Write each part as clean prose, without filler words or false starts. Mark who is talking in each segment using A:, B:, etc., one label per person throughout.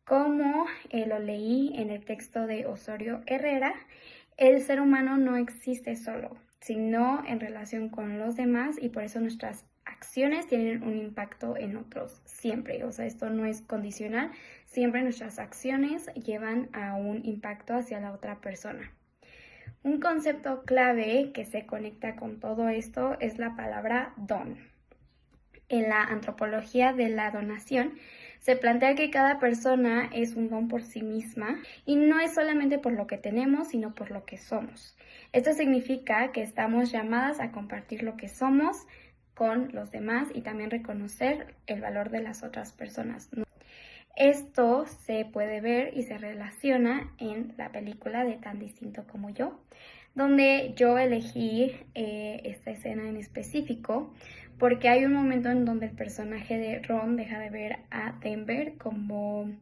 A: Como lo leí en el texto de Osorio Herrera, el ser humano no existe solo, sino en relación con los demás y por eso nuestras acciones tienen un impacto en otros siempre. O sea, esto no es condicional, siempre nuestras acciones llevan a un impacto hacia la otra persona. Un concepto clave que se conecta con todo esto es la palabra don. En la antropología de la donación, se plantea que cada persona es un don por sí misma y no es solamente por lo que tenemos, sino por lo que somos. Esto significa que estamos llamadas a compartir lo que somos con los demás y también reconocer el valor de las otras personas. Esto se puede ver y se relaciona en la película de Tan Distinto como Yo, donde yo elegí esta escena en específico porque hay un momento en donde el personaje de Ron deja de ver a Denver como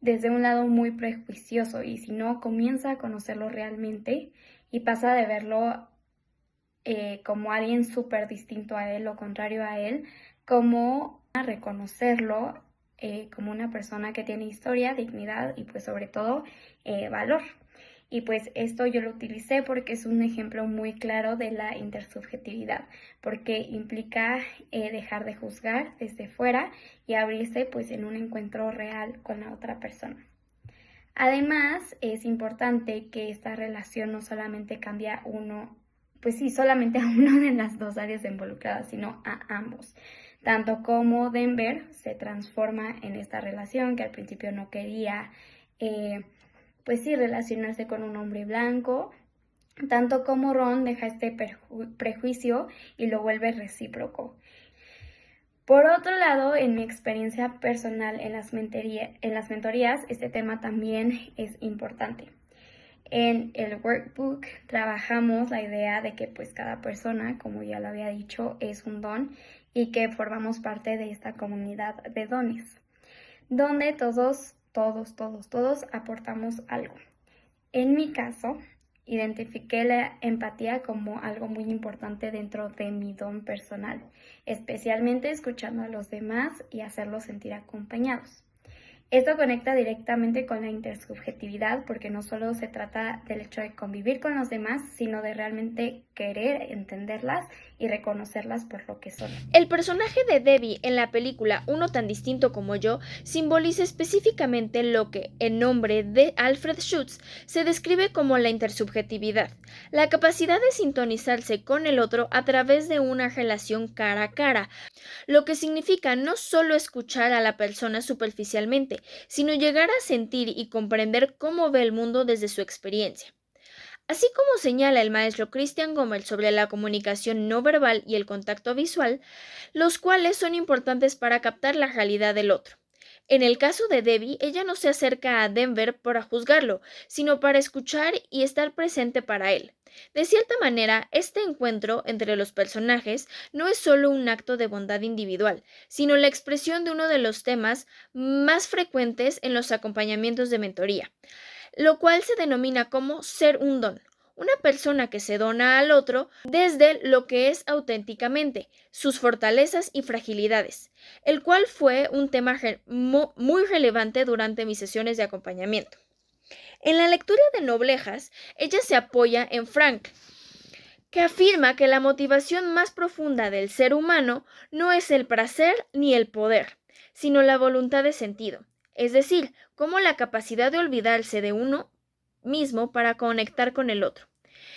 A: desde un lado muy prejuicioso y si no comienza a conocerlo realmente y pasa de verlo como alguien súper distinto a él o contrario a él, como a reconocerlo como una persona que tiene historia, dignidad y pues sobre todo valor. Y pues esto yo lo utilicé porque es un ejemplo muy claro de la intersubjetividad, porque implica dejar de juzgar desde fuera y abrirse pues en un encuentro real con la otra persona. Además, es importante que esta relación no solamente cambia solamente a una de las dos áreas involucradas, sino a ambos. Tanto como Denver se transforma en esta relación que al principio no quería relacionarse con un hombre blanco, tanto como Ron deja este prejuicio y lo vuelve recíproco. Por otro lado, en mi experiencia personal en las mentorías, este tema también es importante. En el workbook trabajamos la idea de que pues cada persona, como ya lo había dicho, es un don y que formamos parte de esta comunidad de dones, donde todos aportamos algo. En mi caso, identifiqué la empatía como algo muy importante dentro de mi don personal, especialmente escuchando a los demás y hacerlos sentir acompañados. Esto conecta directamente con la intersubjetividad porque no solo se trata del hecho de convivir con los demás, sino de realmente querer entenderlas y reconocerlas por lo que son.
B: El personaje de Debbie en la película Uno tan distinto como yo simboliza específicamente lo que, en nombre de Alfred Schutz, se describe como la intersubjetividad, la capacidad de sintonizarse con el otro a través de una relación cara a cara, lo que significa no solo escuchar a la persona superficialmente, sino llegar a sentir y comprender cómo ve el mundo desde su experiencia. Así como señala el maestro Christian Gommel sobre la comunicación no verbal y el contacto visual, los cuales son importantes para captar la realidad del otro. En el caso de Debbie, ella no se acerca a Denver para juzgarlo, sino para escuchar y estar presente para él. De cierta manera, este encuentro entre los personajes no es solo un acto de bondad individual, sino la expresión de uno de los temas más frecuentes en los acompañamientos de mentoría, lo cual se denomina como ser un don. Una persona que se dona al otro desde lo que es auténticamente, sus fortalezas y fragilidades, el cual fue un tema muy relevante durante mis sesiones de acompañamiento. En la lectura de Noblejas, ella se apoya en Frank, que afirma que la motivación más profunda del ser humano no es el placer ni el poder, sino la voluntad de sentido, es decir, como la capacidad de olvidarse de uno mismo para conectar con el otro.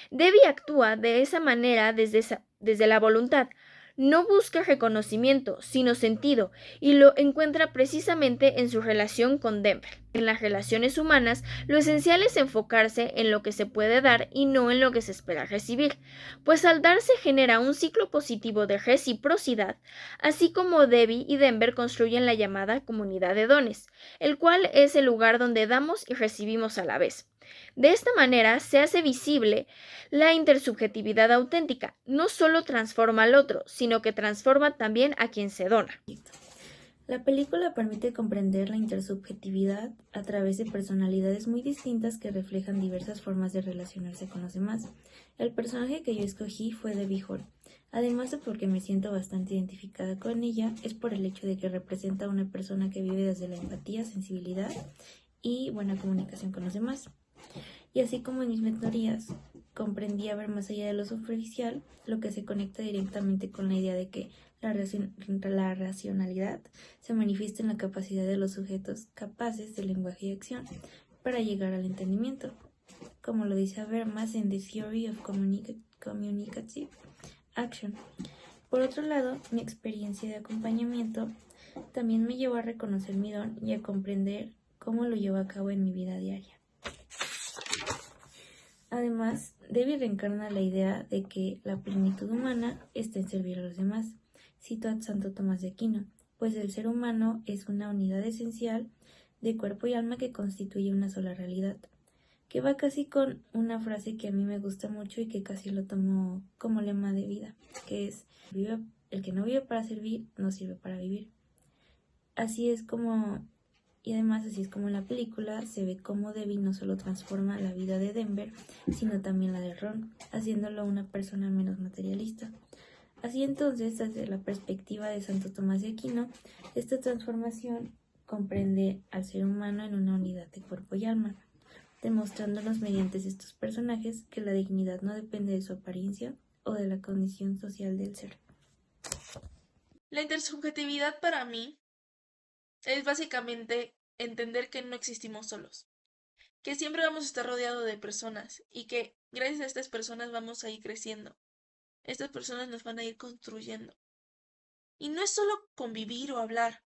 B: Debbie actúa de esa manera desde la voluntad. No busca reconocimiento, sino sentido, y lo encuentra precisamente en su relación con Denver. En las relaciones humanas, lo esencial es enfocarse en lo que se puede dar y no en lo que se espera recibir, pues al dar se genera un ciclo positivo de reciprocidad, así como Debbie y Denver construyen la llamada comunidad de dones, el cual es el lugar donde damos y recibimos a la vez. De esta manera se hace visible la intersubjetividad auténtica. No solo transforma al otro, sino que transforma también a quien se dona.
C: La película permite comprender la intersubjetividad a través de personalidades muy distintas que reflejan diversas formas de relacionarse con los demás. El personaje que yo escogí fue Debbie Hall. Además de porque me siento bastante identificada con ella, es por el hecho de que representa a una persona que vive desde la empatía, sensibilidad y buena comunicación con los demás. Y así como en mis mentorías comprendí a ver más allá de lo superficial, lo que se conecta directamente con la idea de que la racionalidad se manifiesta en la capacidad de los sujetos capaces de lenguaje y acción para llegar al entendimiento, como lo dice Habermas en The Theory of Communicative Action. Por otro lado, mi experiencia de acompañamiento también me llevó a reconocer mi don y a comprender cómo lo llevo a cabo en mi vida diaria. Además, Debbie reencarna la idea de que la plenitud humana está en servir a los demás. Cito a Santo Tomás de Aquino, pues el ser humano es una unidad esencial de cuerpo y alma que constituye una sola realidad, que va casi con una frase que a mí me gusta mucho y que casi lo tomo como lema de vida, que es: el que no vive para servir, no sirve para vivir. Así es como en la película se ve cómo Debbie no solo transforma la vida de Denver, sino también la de Ron, haciéndolo una persona menos materialista. Así entonces, desde la perspectiva de Santo Tomás de Aquino, esta transformación comprende al ser humano en una unidad de cuerpo y alma, demostrándonos mediante estos personajes que la dignidad no depende de su apariencia o de la condición social del ser.
D: La intersubjetividad para mí es básicamente entender que no existimos solos, que siempre vamos a estar rodeados de personas y que gracias a estas personas vamos a ir creciendo. Estas personas nos van a ir construyendo. Y no es solo convivir o hablar,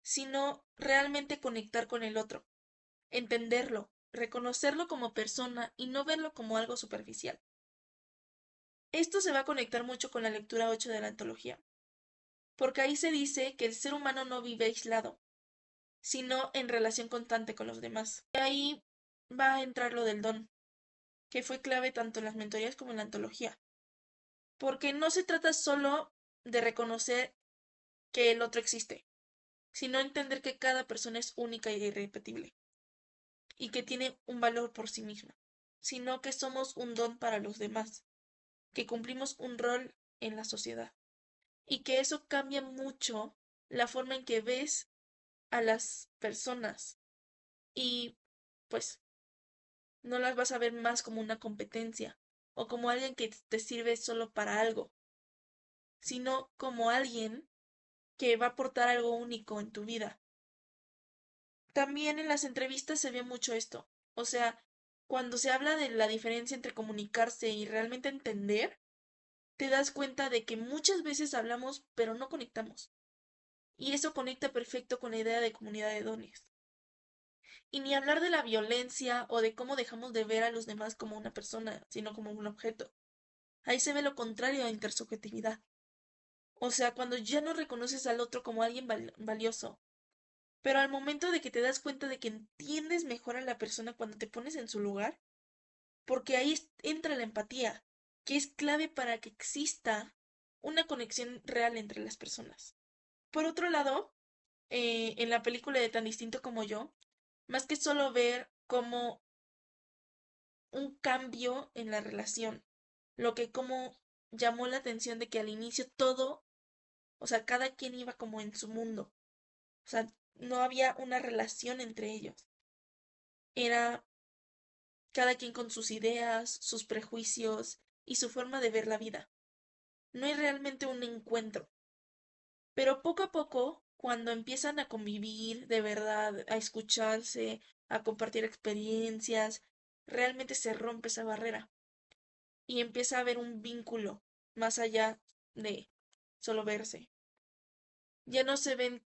D: sino realmente conectar con el otro, entenderlo, reconocerlo como persona y no verlo como algo superficial. Esto se va a conectar mucho con la lectura 8 de la antología, porque ahí se dice que el ser humano no vive aislado, sino en relación constante con los demás. Y ahí va a entrar lo del don, que fue clave tanto en las mentorías como en la antología, porque no se trata solo de reconocer que el otro existe, sino entender que cada persona es única e irrepetible y que tiene un valor por sí misma, sino que somos un don para los demás, que cumplimos un rol en la sociedad y que eso cambia mucho la forma en que ves a las personas y pues no las vas a ver más como una competencia o como alguien que te sirve solo para algo, sino como alguien que va a aportar algo único en tu vida. También en las entrevistas se ve mucho esto, o sea, cuando se habla de la diferencia entre comunicarse y realmente entender, te das cuenta de que muchas veces hablamos pero no conectamos. Y eso conecta perfecto con la idea de comunidad de dones. Y ni hablar de la violencia o de cómo dejamos de ver a los demás como una persona, sino como un objeto. Ahí se ve lo contrario a intersubjetividad. O sea, cuando ya no reconoces al otro como alguien valioso, pero al momento de que te das cuenta de que entiendes mejor a la persona cuando te pones en su lugar, porque ahí entra la empatía, que es clave para que exista una conexión real entre las personas. Por otro lado, en la película de Tan distinto como yo, más que solo ver como un cambio en la relación, lo que como llamó la atención de que al inicio todo, o sea, cada quien iba como en su mundo, o sea, no había una relación entre ellos, era cada quien con sus ideas, sus prejuicios y su forma de ver la vida. No hay realmente un encuentro, pero poco a poco, cuando empiezan a convivir de verdad, a escucharse, a compartir experiencias, realmente se rompe esa barrera y empieza a haber un vínculo más allá de solo verse. Ya no se ven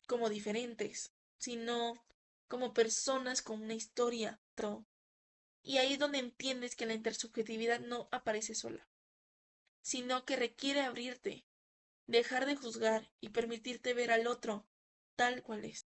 D: como diferentes, sino como personas con una historia. Y ahí es donde entiendes que la intersubjetividad no aparece sola, sino que requiere abrirte, dejar de juzgar y permitirte ver al otro tal cual es.